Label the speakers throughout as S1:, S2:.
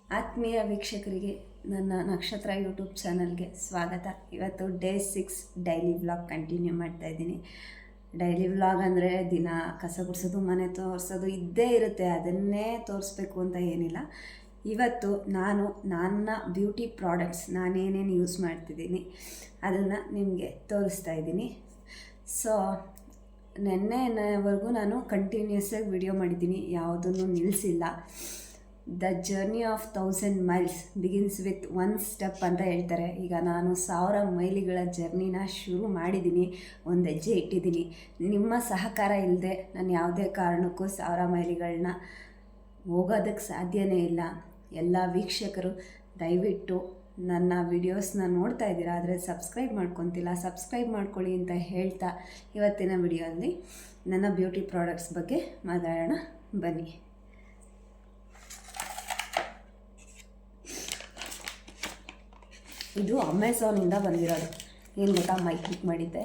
S1: ಆತ್ಮೀಯ ವೀಕ್ಷಕರಿಗೆ ನನ್ನ ನಕ್ಷತ್ರ ಯೂಟ್ಯೂಬ್ ಚಾನಲ್ಗೆ ಸ್ವಾಗತ. ಇವತ್ತು ಡೇ 6 ಡೈಲಿ ವ್ಲಾಗ್ ಕಂಟಿನ್ಯೂ ಮಾಡ್ತಾಯಿದ್ದೀನಿ. ಡೈಲಿ ವ್ಲಾಗ್ ಅಂದರೆ ದಿನ ಕಸ ಗುಡಿಸೋದು, ಮನೆ ತೋರಿಸೋದು ಇದ್ದೇ ಇರುತ್ತೆ. ಅದನ್ನೇ ತೋರಿಸ್ಬೇಕು ಅಂತ ಏನಿಲ್ಲ. ಇವತ್ತು ನನ್ನ ಬ್ಯೂಟಿ ಪ್ರಾಡಕ್ಟ್ಸ್ ನಾನೇನೇನು ಯೂಸ್ ಮಾಡ್ತಿದ್ದೀನಿ ಅದನ್ನು ನಿಮಗೆ ತೋರಿಸ್ತಾ ಇದ್ದೀನಿ. ಸೊ ನೆನ್ನೆವರೆಗೂ ನಾನು ಕಂಟಿನ್ಯೂಸಾಗಿ ವಿಡಿಯೋ ಮಾಡಿದ್ದೀನಿ, ಯಾವುದನ್ನು ನಿಲ್ಲಿಸಿಲ್ಲ. The journey of 1000 miles begins with 1 step ಅಂತ ಹೇಳ್ತಾರೆ. ಈಗ ನಾನು 1000 ಮೈಲಿಗಳ ಜರ್ನಿನ ಶುರು ಮಾಡಿದ್ದೀನಿ, ಒಂದು ಹೆಜ್ಜೆ ಇಟ್ಟಿದ್ದೀನಿ. ನಿಮ್ಮ ಸಹಕಾರ ಇಲ್ಲದೆ ನಾನು ಯಾವುದೇ ಕಾರಣಕ್ಕೂ 1000 ಮೈಲಿಗಳನ್ನ ಹೋಗೋದಕ್ಕೆ ಸಾಧ್ಯನೇ ಇಲ್ಲ. ಎಲ್ಲ ವೀಕ್ಷಕರು ದಯವಿಟ್ಟು ನನ್ನ ವಿಡಿಯೋಸ್ನ ನೋಡ್ತಾ ಇದ್ದೀರಾ, ಆದರೆ ಸಬ್ಸ್ಕ್ರೈಬ್ ಮಾಡ್ಕೊತಿಲ್ಲ, ಸಬ್ಸ್ಕ್ರೈಬ್ ಮಾಡ್ಕೊಳ್ಳಿ ಅಂತ ಹೇಳ್ತಾ ಇವತ್ತಿನ ವಿಡಿಯೋದಲ್ಲಿ ನನ್ನ ಬ್ಯೂಟಿ ಪ್ರಾಡಕ್ಟ್ಸ್ ಬಗ್ಗೆ ಮಾತಾಡೋಣ ಬನ್ನಿ. ಇದು ಅಮೆಝಾನಿಂದ ಬಂದಿರೋದು. ಏನು ಗೊತ್ತಾ, ಮೈಕ್ ಬುಕ್ ಮಾಡಿದ್ದೆ.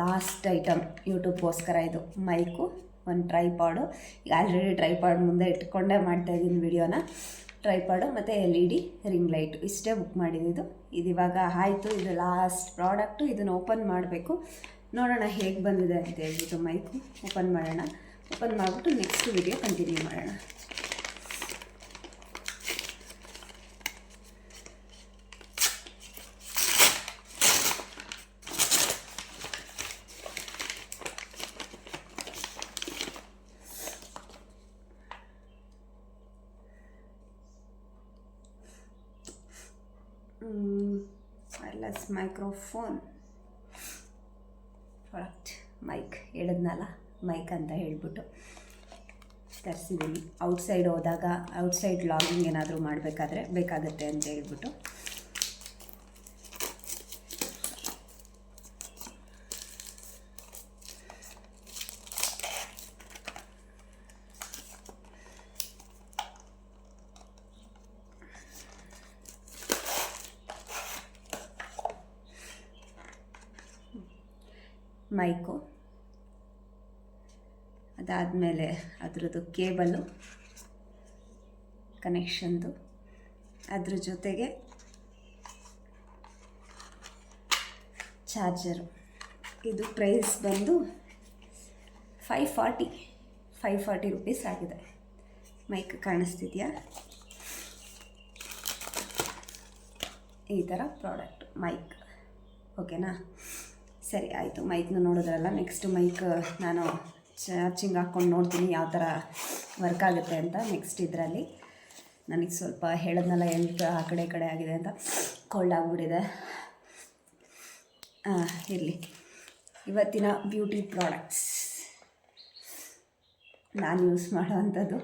S1: ಲಾಸ್ಟ್ ಐಟಮ್ ಯೂಟ್ಯೂಬ್ಗೋಸ್ಕರ. ಇದು ಮೈಕು, ಒಂದು ಟ್ರೈಪಾಡು. ಈಗ ಆಲ್ರೆಡಿ ಟ್ರೈಪಾಡ್ ಮುಂದೆ ಇಟ್ಕೊಂಡೇ ಮಾಡ್ತಾಯಿದ್ದೀನಿ ವಿಡಿಯೋನ. ಟ್ರೈಪಾಡು ಮತ್ತು LED ರಿಂಗ್ ಲೈಟು ಇಷ್ಟೇ ಬುಕ್ ಮಾಡಿದ್ದು. ಇದು ಇವಾಗ ಆಯಿತು. ಇದು ಲಾಸ್ಟ್ ಪ್ರಾಡಕ್ಟು. ಇದನ್ನು ಓಪನ್ ಮಾಡಬೇಕು. ನೋಡೋಣ ಹೇಗೆ ಬಂದಿದೆ ಅಂತ ಹೇಳ್ಬಿಟ್ಟು. ಮೈಕು ಓಪನ್ ಮಾಡೋಣ. ಓಪನ್ ಮಾಡಿಬಿಟ್ಟು ನೆಕ್ಸ್ಟ್ ವಿಡಿಯೋ ಕಂಟಿನ್ಯೂ ಮಾಡೋಣ. Wireless microphone product. ಮೈಕ್ ಹೇಳಿದ್ನಲ್ಲ, ಮೈಕ್ ಅಂತ ಹೇಳ್ಬಿಟ್ಟು ತರಿಸಿದ್ದೀನಿ. ಔಟ್ಸೈಡ್ ಹೋದಾಗ, ಔಟ್ಸೈಡ್ ವ್ಲಾಗಿಂಗ್ ಏನಾದರೂ ಮಾಡಬೇಕಾದ್ರೆ ಬೇಕಾಗುತ್ತೆ ಅಂತ ಹೇಳ್ಬಿಟ್ಟು. ಮೈಕು, ಅದಾದಮೇಲೆ ಅದರದ್ದು ಕೇಬಲ್ಲು ಕನೆಕ್ಷನ್ದು, ಅದ್ರ ಜೊತೆಗೆ ಚಾರ್ಜರು. ಇದು ಪ್ರೈಸ್ ಬಂದು 540 ರುಪೀಸ್ ಆಗಿದೆ. ಮೈಕ್ ಕಾಣಿಸ್ತಿದೆಯಾ? ಈ ಥರ ಪ್ರಾಡಕ್ಟ್ ಮೈಕ್. ಓಕೆನಾ? ಸರಿ, ಆಯಿತು. ಮೈಕ್ನ ನೋಡಿದ್ರಲ್ಲ. ನೆಕ್ಸ್ಟ್ ಮೈಕ್ ನಾನು ಚಾರ್ಜಿಂಗ್ ಹಾಕ್ಕೊಂಡು ನೋಡ್ತೀನಿ ಯಾವ ಥರ ವರ್ಕ್ ಆಗುತ್ತೆ ಅಂತ. ನೆಕ್ಸ್ಟ್ ಇದರಲ್ಲಿ ನನಗೆ ಸ್ವಲ್ಪ ಹೇಳೋದ್ನೆಲ್ಲ ಹೆಲ್ತ್ ಆ ಕಡೆ ಈ ಕಡೆ ಆಗಿದೆ ಅಂತ ಕೋಲ್ಡ್ ಆಗಿಬಿಟ್ಟಿದೆ. ಇರಲಿ. ಇವತ್ತಿನ ಬ್ಯೂಟಿ ಪ್ರಾಡಕ್ಟ್ಸ್ ನಾನು ಯೂಸ್ ಮಾಡೋ ಅಂಥದ್ದು.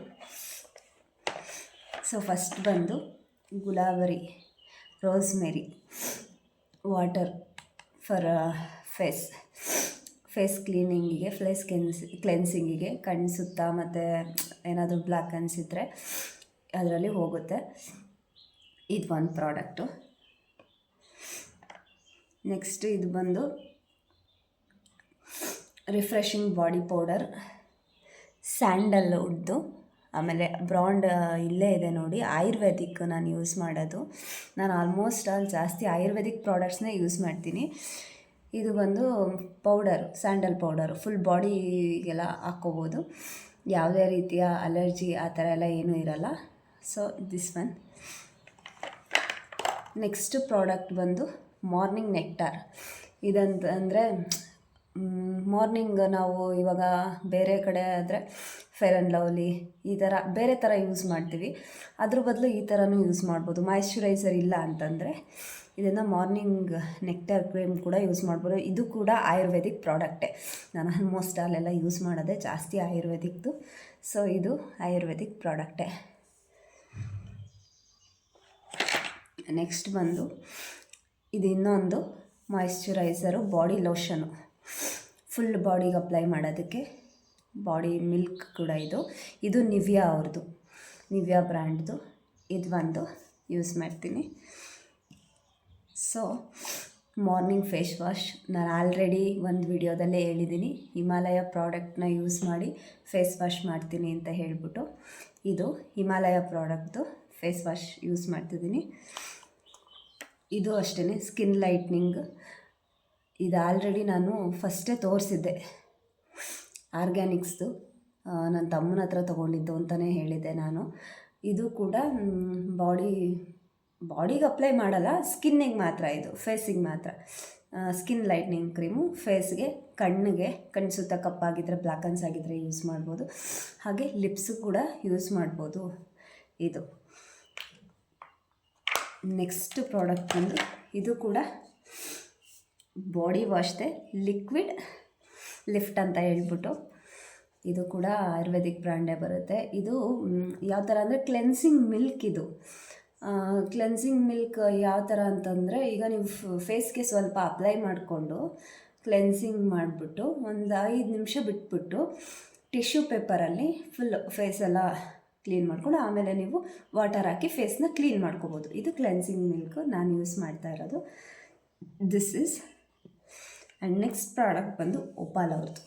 S1: ಸೊ ಫಸ್ಟ್ ಬಂದು ಗುಲಾಬರಿ ರೋಸ್ಮೆರಿ ವಾಟರ್ ಫಾರ್ ಫೇಸ್ ಕ್ಲೀನಿಂಗಿಗೆ, ಕ್ಲೆನ್ಸಿಂಗಿಗೆ, ಕಣ್ಣು ಸುತ್ತ ಮತ್ತು ಏನಾದರೂ ಬ್ಲ್ಯಾಕ್ ಅನಿಸಿದ್ರೆ ಅದರಲ್ಲಿ ಹೋಗುತ್ತೆ. ಇದು ಒಂದು ಪ್ರಾಡಕ್ಟು. ನೆಕ್ಸ್ಟ್ ಇದು ಬಂದು ರಿಫ್ರೆಶಿಂಗ್ ಬಾಡಿ ಪೌಡರ್ ಸ್ಯಾಂಡಲ್ವುಡ್ದು. ಆಮೇಲೆ ಬ್ರಾಂಡ್ ಇಲ್ಲೇ ಇದೆ ನೋಡಿ, ಆಯುರ್ವೇದಿಕ್ ನಾನು ಯೂಸ್ ಮಾಡೋದು. ನಾನು ಆಲ್ಮೋಸ್ಟ್ ಜಾಸ್ತಿ ಆಯುರ್ವೇದಿಕ್ ಪ್ರಾಡಕ್ಟ್ಸ್ನೇ ಯೂಸ್ ಮಾಡ್ತೀನಿ. ಇದು ಬಂದು ಪೌಡರು, ಸ್ಯಾಂಡಲ್ ಪೌಡರು. ಫುಲ್ ಬಾಡಿಗೆಲ್ಲ ಹಾಕ್ಕೋಬೋದು, ಯಾವುದೇ ರೀತಿಯ ಅಲರ್ಜಿ ಆ ಥರ ಎಲ್ಲ ಏನೂ ಇರಲ್ಲ. So this one. Next product ಬಂದು ಮಾರ್ನಿಂಗ್ ನೆಕ್ಟಾರ್. ಇದಂತ ಅಂದರೆ ಮಾರ್ನಿಂಗ್ ನಾವು ಇವಾಗ ಬೇರೆ ಕಡೆ ಆದರೆ ಫೇರ್ ಆ್ಯಂಡ್ ಲವ್ಲಿ ಈ ಥರ ಬೇರೆ ಥರ ಯೂಸ್ ಮಾಡ್ತೀವಿ. ಅದ್ರ ಬದಲು ಈ ಥರನೂ ಯೂಸ್ ಮಾಡ್ಬೋದು. ಮಾಯಿಶ್ಚರೈಸರ್ ಇಲ್ಲ ಅಂತಂದರೆ ಇದನ್ನು ಮಾರ್ನಿಂಗ್ ನೆಕ್ಟಾರ್ ಕ್ರೀಮ್ ಕೂಡ ಯೂಸ್ ಮಾಡ್ಬೋದು. ಇದು ಕೂಡ ಆಯುರ್ವೇದಿಕ್ ಪ್ರಾಡಕ್ಟೇ. ನಾನು ಆಲ್ಮೋಸ್ಟ್ ಅಲ್ಲೆಲ್ಲ ಯೂಸ್ ಮಾಡೋದೇ ಜಾಸ್ತಿ ಆಯುರ್ವೇದಿಕ್ದು. ಸೊ ಇದು ಆಯುರ್ವೇದಿಕ್ ಪ್ರಾಡಕ್ಟೇ. ನೆಕ್ಸ್ಟ್ ಬಂದು ಇದು ಇನ್ನೊಂದು ಮಾಯಿಶ್ಚರೈಸರು, ಬಾಡಿ ಲೋಷನು, ಫುಲ್ ಬಾಡಿಗೆ ಅಪ್ಲೈ ಮಾಡೋದಕ್ಕೆ. ಬಾಡಿ ಮಿಲ್ಕ್ ಕೂಡ ಇದು ನಿವಿಯಾ ಅವ್ರದ್ದು, ನಿವಿಯಾ ಬ್ರ್ಯಾಂಡ್ದು. ಇದು ಒಂದು ಯೂಸ್ ಮಾಡ್ತೀನಿ. ಸೊ ಮಾರ್ನಿಂಗ್ ಫೇಸ್ ವಾಶ್ ನಾನು ಆಲ್ರೆಡಿ ಒಂದು ವಿಡಿಯೋದಲ್ಲೇ ಹೇಳಿದ್ದೀನಿ, ಹಿಮಾಲಯ ಪ್ರಾಡಕ್ಟ್ನ ಯೂಸ್ ಮಾಡಿ ಫೇಸ್ ವಾಶ್ ಮಾಡ್ತೀನಿ ಅಂತ ಹೇಳಿಬಿಟ್ಟು. ಇದು ಹಿಮಾಲಯ ಪ್ರಾಡಕ್ಟ್ದು ಫೇಸ್ ವಾಶ್ ಯೂಸ್ ಮಾಡ್ತಿದ್ದೀನಿ. ಇದು ಅಷ್ಟೇ ಸ್ಕಿನ್ ಲೈಟ್ನಿಂಗ್. ಇದು ಆಲ್ರೆಡಿ ನಾನು ಫಸ್ಟೇ ತೋರಿಸಿದ್ದೆ, ಆರ್ಗ್ಯಾನಿಕ್ಸ್ದು. ನನ್ನ ತಮ್ಮನ ಹತ್ರ ತೊಗೊಂಡಿದ್ದು ಅಂತಲೇ ಹೇಳಿದ್ದೆ ನಾನು. ಇದು ಕೂಡ ಬಾಡಿಗೆ ಅಪ್ಲೈ ಮಾಡಲ್ಲ, ಸ್ಕಿನ್ನಿಗೆ ಮಾತ್ರ, ಇದು ಫೇಸಿಗೆ ಮಾತ್ರ. ಸ್ಕಿನ್ ಲೈಟ್ನಿಂಗ್ ಕ್ರೀಮು ಫೇಸ್ಗೆ, ಕಣ್ಣು ಸುತ್ತ ಕಪ್ಪಾಗಿದ್ದರೆ, ಬ್ಲ್ಯಾಕನ್ಸ್ ಆಗಿದ್ದರೆ ಯೂಸ್ ಮಾಡ್ಬೋದು. ಹಾಗೆ ಲಿಪ್ಸು ಕೂಡ ಯೂಸ್ ಮಾಡ್ಬೋದು. ಇದು ನೆಕ್ಸ್ಟ್ ಪ್ರಾಡಕ್ಟ್ ಬಂದು ಇದು ಕೂಡ ಬಾಡಿ ವಾಶ್ದೆ, ಲಿಕ್ವಿಡ್ ಲಿಫ್ಟ್ ಅಂತ ಹೇಳ್ಬಿಟ್ಟು. ಇದು ಕೂಡ ಆಯುರ್ವೇದಿಕ್ ಬ್ರ್ಯಾಂಡೇ ಬರುತ್ತೆ. ಇದು ಯಾವ ಥರ ಅಂದರೆ ಕ್ಲೆನ್ಸಿಂಗ್ ಮಿಲ್ಕ್. ಇದು ಕ್ಲೆನ್ಸಿಂಗ್ ಮಿಲ್ಕ್ ಯಾವ ಥರ ಅಂತಂದರೆ, ಈಗ ನೀವು ಫೇಸ್ಗೆ ಸ್ವಲ್ಪ ಅಪ್ಲೈ ಮಾಡಿಕೊಂಡು ಕ್ಲೆನ್ಸಿಂಗ್ ಮಾಡಿಬಿಟ್ಟು ಒಂದು 5 ನಿಮಿಷ ಬಿಟ್ಬಿಟ್ಟು ಟಿಶ್ಯೂ ಪೇಪರಲ್ಲಿ ಫುಲ್ ಫೇಸೆಲ್ಲ ಕ್ಲೀನ್ ಮಾಡ್ಕೊಂಡು ಆಮೇಲೆ ನೀವು ವಾಟರ್ ಹಾಕಿ ಫೇಸ್ನ ಕ್ಲೀನ್ ಮಾಡ್ಕೋಬೋದು. ಇದು ಕ್ಲೆನ್ಸಿಂಗ್ ಮಿಲ್ಕ್ ನಾನು ಯೂಸ್ ಮಾಡ್ತಾ ಇರೋದು. This is. And next product ಬಂದು ಒಪಾಲ್ ಅವ್ರದ್ದು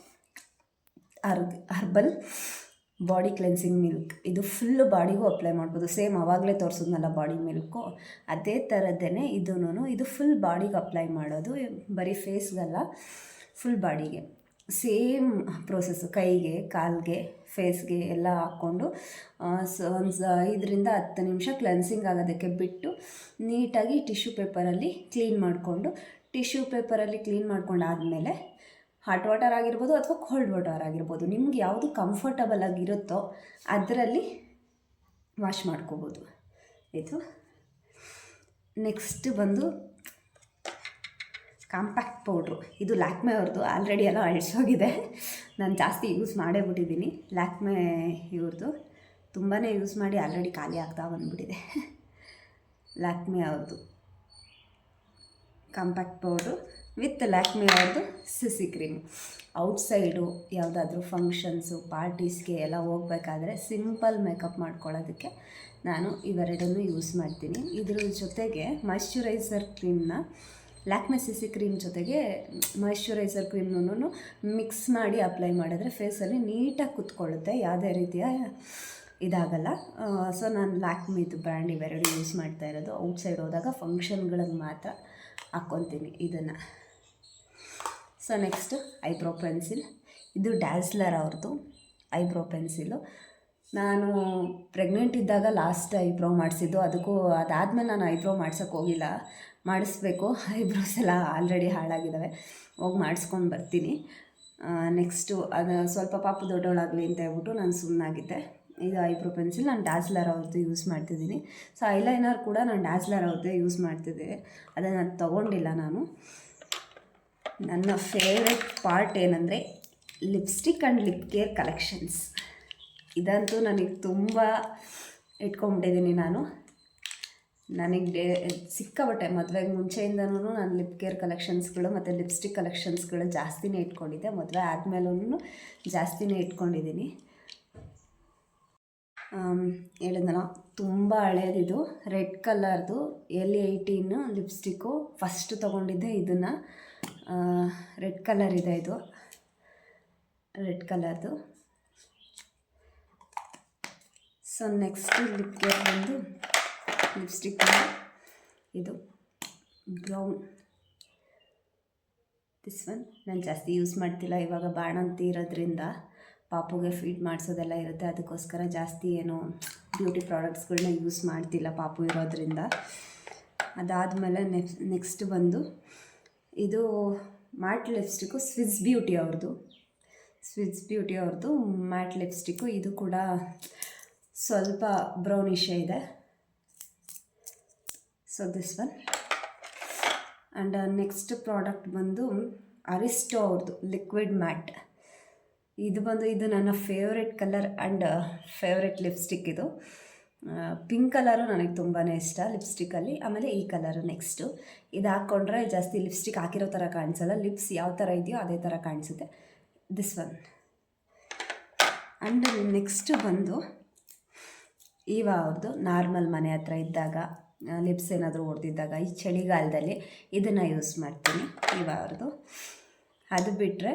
S1: ಹರ್ಬಲ್ ಬಾಡಿ ಕ್ಲೆನ್ಸಿಂಗ್ ಮಿಲ್ಕ್. ಇದು ಫುಲ್ಲು ಬಾಡಿಗೂ ಅಪ್ಲೈ ಮಾಡ್ಬೋದು. ಸೇಮ್ ಆವಾಗಲೇ ತೋರಿಸಿದ್ನಲ್ಲ ಬಾಡಿ ಮಿಲ್ಕು, ಅದೇ ಥರದ್ದೇ ಇದು ಫುಲ್ ಬಾಡಿಗೆ ಅಪ್ಲೈ ಮಾಡೋದು. ಬರೀ ಫೇಸ್ಗಲ್ಲ, ಫುಲ್ ಬಾಡಿಗೆ ಸೇಮ್ ಪ್ರೋಸೆಸ್ಸು. ಕೈಗೆ, ಕಾಲಿಗೆ, ಫೇಸ್ಗೆ ಎಲ್ಲ ಹಾಕ್ಕೊಂಡು ಒಂದು 5ರಿಂದ 10 ನಿಮಿಷ ಕ್ಲೆನ್ಸಿಂಗ್ ಆಗೋದಕ್ಕೆ ಬಿಟ್ಟು ನೀಟಾಗಿ ಟಿಶ್ಯೂ ಪೇಪರಲ್ಲಿ ಕ್ಲೀನ್ ಮಾಡಿಕೊಂಡು, ಟಿಶ್ಯೂ ಪೇಪರಲ್ಲಿ ಕ್ಲೀನ್ ಮಾಡ್ಕೊಂಡಾದಮೇಲೆ ಹಾಟ್ ವಾಟರ್ ಆಗಿರ್ಬೋದು ಅಥವಾ ಕೋಲ್ಡ್ ವಾಟರ್ ಆಗಿರ್ಬೋದು, ನಿಮ್ಗೆ ಯಾವುದು ಕಂಫರ್ಟಬಲ್ ಆಗಿರುತ್ತೋ ಅದರಲ್ಲಿ ವಾಶ್ ಮಾಡ್ಕೋಬೋದು. ಇದು ನೆಕ್ಸ್ಟ್ ಬಂದು ಕಾಂಪ್ಯಾಕ್ಟ್ ಪೌಡ್ರು. ಇದು ಲ್ಯಾಕ್ಮೆ ಅವ್ರದ್ದು. ಆಲ್ರೆಡಿ ಎಲ್ಲ ಅಳಿಸೋಗಿದೆ, ನಾನು ಜಾಸ್ತಿ ಯೂಸ್ ಮಾಡೇ ಬಿಟ್ಟಿದ್ದೀನಿ. ಲ್ಯಾಕ್ಮೆ ಇವ್ರದ್ದು ತುಂಬಾ ಯೂಸ್ ಮಾಡಿ ಆಲ್ರೆಡಿ ಖಾಲಿ ಆಗ್ತಾ ಬಂದುಬಿಟ್ಟಿದೆ. ಲ್ಯಾಕ್ಮೆ ಅವ್ರದ್ದು ಕಾಂಪ್ಯಾಕ್ಟ್ ಪೌಡ್ರು ವಿತ್ ಲ್ಯಾಕ್ಮೆ ಅವ್ರದ್ದು ಸಿಸಿ ಕ್ರೀಮ್. ಔಟ್ಸೈಡು ಯಾವುದಾದ್ರೂ ಫಂಕ್ಷನ್ಸು, ಪಾರ್ಟೀಸ್ಗೆ ಎಲ್ಲ ಹೋಗ್ಬೇಕಾದ್ರೆ ಸಿಂಪಲ್ ಮೇಕಪ್ ಮಾಡ್ಕೊಳ್ಳೋದಕ್ಕೆ ನಾನು ಇವೆರಡನ್ನೂ ಯೂಸ್ ಮಾಡ್ತೀನಿ. ಇದ್ರ ಜೊತೆಗೆ ಮಾಯ್ಶ್ಚರೈಸರ್ ಕ್ರೀಮ್ನ, ಲ್ಯಾಕ್ಮೆ ಸಿಸಿ ಕ್ರೀಮ್ ಜೊತೆಗೆ ಮಾಯ್ಶ್ಚರೈಸರ್ ಕ್ರೀಮ್ನೂ ಮಿಕ್ಸ್ ಮಾಡಿ ಅಪ್ಲೈ ಮಾಡಿದ್ರೆ ಫೇಸಲ್ಲಿ ನೀಟಾಗಿ ಕುತ್ಕೊಳ್ಳುತ್ತೆ, ಯಾವುದೇ ರೀತಿಯ ಇದಾಗಲ್ಲ. ಸೊ ನಾನು ಲ್ಯಾಕ್ಮಿದು ಬ್ರ್ಯಾಂಡ್ ಇವೆರಡು ಯೂಸ್ ಮಾಡ್ತಾ ಇರೋದು. ಔಟ್ಸೈಡ್ ಹೋದಾಗ ಫಂಕ್ಷನ್ಗಳಿಗೆ ಮಾತ್ರ ಹಾಕ್ಕೊತೀನಿ ಇದನ್ನು. So next eyebrow pencil. ಇದು ಡ್ಯಾಸ್ಲರ್ ಅವ್ರದ್ದು ಐಬ್ರೋ ಪೆನ್ಸಿಲು. ನಾನು ಪ್ರೆಗ್ನೆಂಟ್ ಇದ್ದಾಗ ಲಾಸ್ಟ್ ಐಬ್ರೋ ಮಾಡಿಸಿದ್ದು. ಅದಾದಮೇಲೆ ನಾನು ಐಬ್ರೋ ಮಾಡ್ಸೋಕ್ಕೆ ಹೋಗಿಲ್ಲ. ಮಾಡಿಸ್ಬೇಕು, ಐಬ್ರೋಸ್ ಎಲ್ಲ ಆಲ್ರೆಡಿ ಹಾಳಾಗಿದ್ದಾವೆ, ಹೋಗಿ ಮಾಡಿಸ್ಕೊಂಡು ಬರ್ತೀನಿ. ನೆಕ್ಸ್ಟು ಅದು ಸ್ವಲ್ಪ ಪಾಪ ದೊಡ್ಡವಳಾಗಲಿ ಅಂತ ಹೇಳ್ಬಿಟ್ಟು ನಾನು ಸುಮ್ಮನಾಗಿದ್ದೆ. ಇದು ಐಬ್ರೋ ಪೆನ್ಸಿಲ್ ನಾನು ಡ್ಯಾಸ್ಲರ್ ಅವ್ರದ್ದು ಯೂಸ್ ಮಾಡ್ತಿದ್ದೀನಿ. ಸೊ ಐಲೈನರ್ ಕೂಡ ನಾನು ಡ್ಯಾಸ್ಲರ್ ಅವ್ರದ್ದೇ ಯೂಸ್ ಮಾಡ್ತಿದ್ದೆ, ಅದನ್ನು ನಾನು ತೊಗೊಂಡಿಲ್ಲ ನಾನು. ನನ್ನ ಫೇವ್ರೆಟ್ ಪಾರ್ಟ್ ಏನಂದರೆ lipstick and lip care collections. ಇದಂತೂ ನನಗೆ ತುಂಬ ಇಟ್ಕೊಂಬಿಟ್ಟಿದ್ದೀನಿ ನಾನು. ನನಗೆ ಸಿಕ್ಕಾಬಟ್ಟೆ ಮದುವೆಗೆ ಮುಂಚೆಯಿಂದನೂ ನಾನು ಲಿಪ್ ಕೇರ್ ಕಲೆಕ್ಷನ್ಸ್ಗಳು ಮತ್ತು ಲಿಪ್ಸ್ಟಿಕ್ ಕಲೆಕ್ಷನ್ಸ್ಗಳು ಜಾಸ್ತಿನೇ ಇಟ್ಕೊಂಡಿದ್ದೆ. ಮದುವೆ ಆದಮೇಲೂ ಜಾಸ್ತಿನೇ ಇಟ್ಕೊಂಡಿದ್ದೀನಿ. ಹೇಳಿದ್ನಲ್ಲ, ತುಂಬ ಹಳೇದಿದು, ರೆಡ್ ಕಲರ್ದು L18 ಲಿಪ್ಸ್ಟಿಕ್ಕು. ಫಸ್ಟ್ ತೊಗೊಂಡಿದ್ದೆ ಇದನ್ನು. ರೆಡ್ ಕಲರ್ ಇದೆ, ಇದು ರೆಡ್ ಕಲರ್ದು. ಸೊ ನೆಕ್ಸ್ಟ್ ಲಿಪ್ ಕೇರ್ ಬಂದು ಲಿಪ್ಸ್ಟಿಕ್ ಇದು ಬ್ರೌನ್. ದಿಸ್ ಒನ್ ನಾನು ಜಾಸ್ತಿ ಯೂಸ್ ಮಾಡ್ತಿಲ್ಲ ಇವಾಗ. ಬಾಣಂತಿ ಇರೋದ್ರಿಂದ ಪಾಪುಗೆ ಫೀಡ್ ಮಾಡಿಸೋದೆಲ್ಲ ಇರುತ್ತೆ, ಅದಕ್ಕೋಸ್ಕರ ಜಾಸ್ತಿ ಏನು ಬ್ಯೂಟಿ ಪ್ರಾಡಕ್ಟ್ಸ್ಗಳನ್ನ ಯೂಸ್ ಮಾಡ್ತಿಲ್ಲ ಪಾಪು ಇರೋದ್ರಿಂದ. ಅದಾದಮೇಲೆ ನೆಕ್ಸ್ಟ್ ಬಂದು ಇದು ಮ್ಯಾಟ್ ಲಿಪ್ಸ್ಟಿಕ್ಕು, ಸ್ವಿಸ್ ಬ್ಯೂಟಿ ಅವ್ರದ್ದು ಮ್ಯಾಟ್ ಲಿಪ್ಸ್ಟಿಕ್ಕು. ಇದು ಕೂಡ ಸ್ವಲ್ಪ ಬ್ರೌನಿಶೇ ಇದೆ. So this one. And next product ಬಂದು ಅರಿಸ್ಟೋ ಅವ್ರದ್ದು ಲಿಕ್ವಿಡ್ ಮ್ಯಾಟ್. ಇದು ನನ್ನ favourite colour and favourite lipstick. ಇದು ಪಿಂಕ್ ಕಲರು ನನಗೆ ತುಂಬಾ ಇಷ್ಟ ಲಿಪ್ಸ್ಟಿಕ್ಕಲ್ಲಿ. ಆಮೇಲೆ ಈ ಕಲರು ನೆಕ್ಸ್ಟು. ಇದು ಹಾಕ್ಕೊಂಡ್ರೆ ಜಾಸ್ತಿ ಲಿಪ್ಸ್ಟಿಕ್ ಹಾಕಿರೋ ಥರ ಕಾಣಿಸಲ್ಲ, ಲಿಪ್ಸ್ ಯಾವ ಥರ ಇದೆಯೋ ಅದೇ ಥರ ಕಾಣಿಸುತ್ತೆ. This one. ಆ್ಯಂಡ್ ನೆಕ್ಸ್ಟ್ ಬಂದು ಈವಾ ಅವ್ರದ್ದು ನಾರ್ಮಲ್ ಮನೆ ಹತ್ರ ಇದ್ದಾಗ ಲಿಪ್ಸ್ ಏನಾದರೂ ಹೊಡೆದಿದ್ದಾಗ ಈ ಚಳಿಗಾಲದಲ್ಲಿ ಇದನ್ನು ಯೂಸ್ ಮಾಡ್ತೀನಿ, ಈವಾ ಅವ್ರದ್ದು. ಅದು ಬಿಟ್ಟರೆ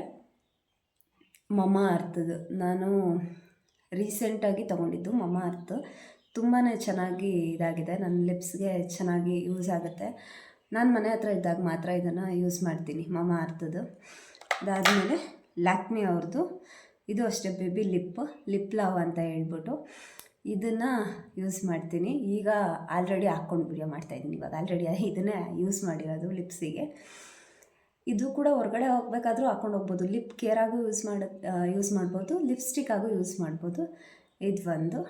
S1: ಮಮಾ ಅರ್ಥದ್ದು ನಾನು ರೀಸೆಂಟಾಗಿ ತೊಗೊಂಡಿದ್ದು ಮಮಾ ಅರ್ತ್ ತುಂಬಾ ಚೆನ್ನಾಗಿ ಇದಾಗಿದೆ. ನನ್ನ ಲಿಪ್ಸ್ಗೆ ಚೆನ್ನಾಗಿ ಯೂಸ್ ಆಗುತ್ತೆ. ನಾನು ಮನೆ ಹತ್ರ ಇದ್ದಾಗ ಮಾತ್ರ ಇದನ್ನು ಯೂಸ್ ಮಾಡ್ತೀನಿ, ಮಾಮಾ ಅರ್ಥದ್ದು. ಅದಾದಮೇಲೆ ಲ್ಯಾಕ್ಮಿ ಅವ್ರದ್ದು ಇದು ಅಷ್ಟೇ ಬೇಬಿ ಲಿಪ್ ಲವ್ ಅಂತ ಹೇಳ್ಬಿಟ್ಟು ಇದನ್ನು ಯೂಸ್ ಮಾಡ್ತೀನಿ. ಈಗ ಆಲ್ರೆಡಿ ಹಾಕ್ಕೊಂಡು ವಿಡಿಯೋ ಮಾಡ್ತಾಯಿದ್ದೀನಿ. ಇವಾಗ ಆಲ್ರೆಡಿ ಇದನ್ನೇ ಯೂಸ್ ಮಾಡಿರೋದು ಲಿಪ್ಸಿಗೆ. ಇದು ಕೂಡ ಹೊರಗಡೆ ಹೋಗ್ಬೇಕಾದ್ರೂ ಹಾಕ್ಕೊಂಡು ಹೋಗ್ಬೋದು. ಲಿಪ್ ಕೇರಾಗೂ ಯೂಸ್ ಮಾಡ್ಬೋದು, ಲಿಪ್ಸ್ಟಿಕ್ಕಾಗೂ ಯೂಸ್ ಮಾಡ್ಬೋದು. ಇದು ಒಂದು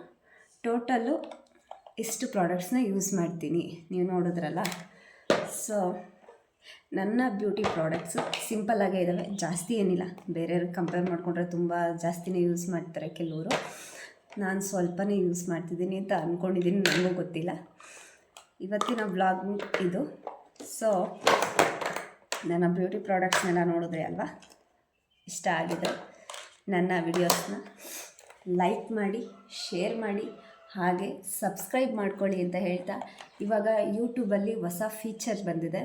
S1: ಟೋಟಲ್ಲು ಇಷ್ಟು ಪ್ರಾಡಕ್ಟ್ಸ್ನ ಯೂಸ್ ಮಾಡ್ತೀನಿ, ನೀವು ನೋಡಿದ್ರಲ್ಲ. ಸೊ ನನ್ನ ಬ್ಯೂಟಿ ಪ್ರಾಡಕ್ಟ್ಸು ಸಿಂಪಲ್ಲಾಗೇ ಇದ್ದಾವೆ, ಜಾಸ್ತಿ ಏನಿಲ್ಲ. ಬೇರೆಯವ್ರಿಗೆ ಕಂಪೇರ್ ಮಾಡಿಕೊಂಡ್ರೆ ತುಂಬ ಜಾಸ್ತಿನೇ ಯೂಸ್ ಮಾಡ್ತಾರೆ ಕೆಲವರು. ನಾನು ಸ್ವಲ್ಪನೇ ಯೂಸ್ ಮಾಡ್ತಿದ್ದೀನಿ ಅಂತ ಅಂದ್ಕೊಂಡಿದ್ದೀನಿ, ನನಗೂ ಗೊತ್ತಿಲ್ಲ. ಇವತ್ತಿನ ವ್ಲಾಗ್ ಇದು. ಸೊ ನನ್ನ ಬ್ಯೂಟಿ ಪ್ರಾಡಕ್ಟ್ಸ್ನೆಲ್ಲ ನೋಡಿದ್ರೆ ಅಲ್ವಾ ಇಷ್ಟ ಆಗಿದೆ. ನನ್ನ ವಿಡಿಯೋಸ್ನ ಲೈಕ್ ಮಾಡಿ, ಶೇರ್ ಮಾಡಿ, ಹಾಗೆ ಸಬ್ಸ್ಕ್ರೈಬ್ ಮಾಡ್ಕೊಳ್ಳಿ ಅಂತ ಹೇಳ್ತಾ, ಇವಾಗ ಯೂಟ್ಯೂಬಲ್ಲಿ ಹೊಸ ಫೀಚರ್ ಬಂದಿದೆ.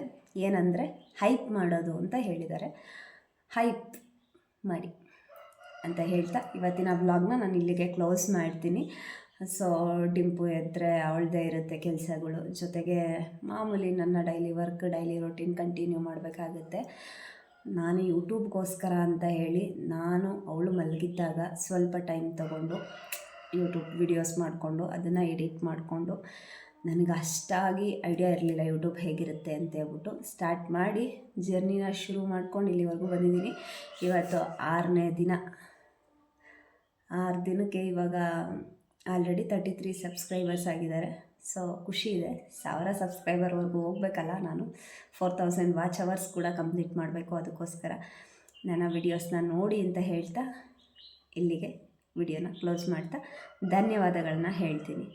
S1: ಏನಂದರೆ ಹೈಪ್ ಮಾಡೋದು ಅಂತ ಹೇಳಿದ್ದಾರೆ. ಹೈಪ್ ಮಾಡಿ ಅಂತ ಹೇಳ್ತಾ ಇವತ್ತಿನ ವ್ಲಾಗ್ನ ನಾನು ಇಲ್ಲಿಗೆ ಕ್ಲೋಸ್ ಮಾಡ್ತೀನಿ. ಸೊ ಡಿಂಪು ಎದ್ದರೆ ಅವಳದೇ ಇರುತ್ತೆ ಕೆಲಸಗಳು, ಜೊತೆಗೆ ಮಾಮೂಲಿ ನನ್ನ daily work, daily routine continue ಮಾಡಬೇಕಾಗುತ್ತೆ. ನಾನು ಯೂಟ್ಯೂಬ್ಗೋಸ್ಕರ ಅಂತ ಹೇಳಿ ನಾನು ಅವಳು ಮಲಗಿದ್ದಾಗ ಸ್ವಲ್ಪ ಟೈಮ್ ತೊಗೊಂಡು ಯೂಟ್ಯೂಬ್ ವಿಡಿಯೋಸ್ ಮಾಡಿಕೊಂಡು ಅದನ್ನು ಎಡಿಟ್ ಮಾಡಿಕೊಂಡು, ನನಗೆ ಅಷ್ಟಾಗಿ ಐಡಿಯಾ ಇರಲಿಲ್ಲ ಯೂಟ್ಯೂಬ್ ಹೇಗಿರುತ್ತೆ ಅಂತ ಹೇಳ್ಬಿಟ್ಟು ಸ್ಟಾರ್ಟ್ ಮಾಡಿ ಜರ್ನಿನ ಶುರು ಮಾಡ್ಕೊಂಡು ಇಲ್ಲಿವರೆಗೂ ಬಂದಿದ್ದೀನಿ. ಇವತ್ತು 6ನೇ ದಿನ. 6 ದಿನಕ್ಕೆ ಇವಾಗ ಆಲ್ರೆಡಿ 33 ಸಬ್ಸ್ಕ್ರೈಬರ್ಸ್ ಆಗಿದ್ದಾರೆ. ಸೊ ಖುಷಿ ಇದೆ. 1000 ಸಬ್ಸ್ಕ್ರೈಬರ್ವರೆಗೂ ಹೋಗಬೇಕಲ್ಲ ನಾನು. 4000 ವಾಚ್ ಅವರ್ಸ್ ಕೂಡ ಕಂಪ್ಲೀಟ್ ಮಾಡಬೇಕು. ಅದಕ್ಕೋಸ್ಕರ ನನ್ನ ವಿಡಿಯೋಸ್ನ ನೋಡಿ ಅಂತ ಹೇಳ್ತಾ ಇಲ್ಲಿಗೆ ವಿಡಿಯೋನ ಕ್ಲೋಸ್ ಮಾಡ್ತಾ ಧನ್ಯವಾದಗಳನ್ನ ಹೇಳ್ತೀನಿ.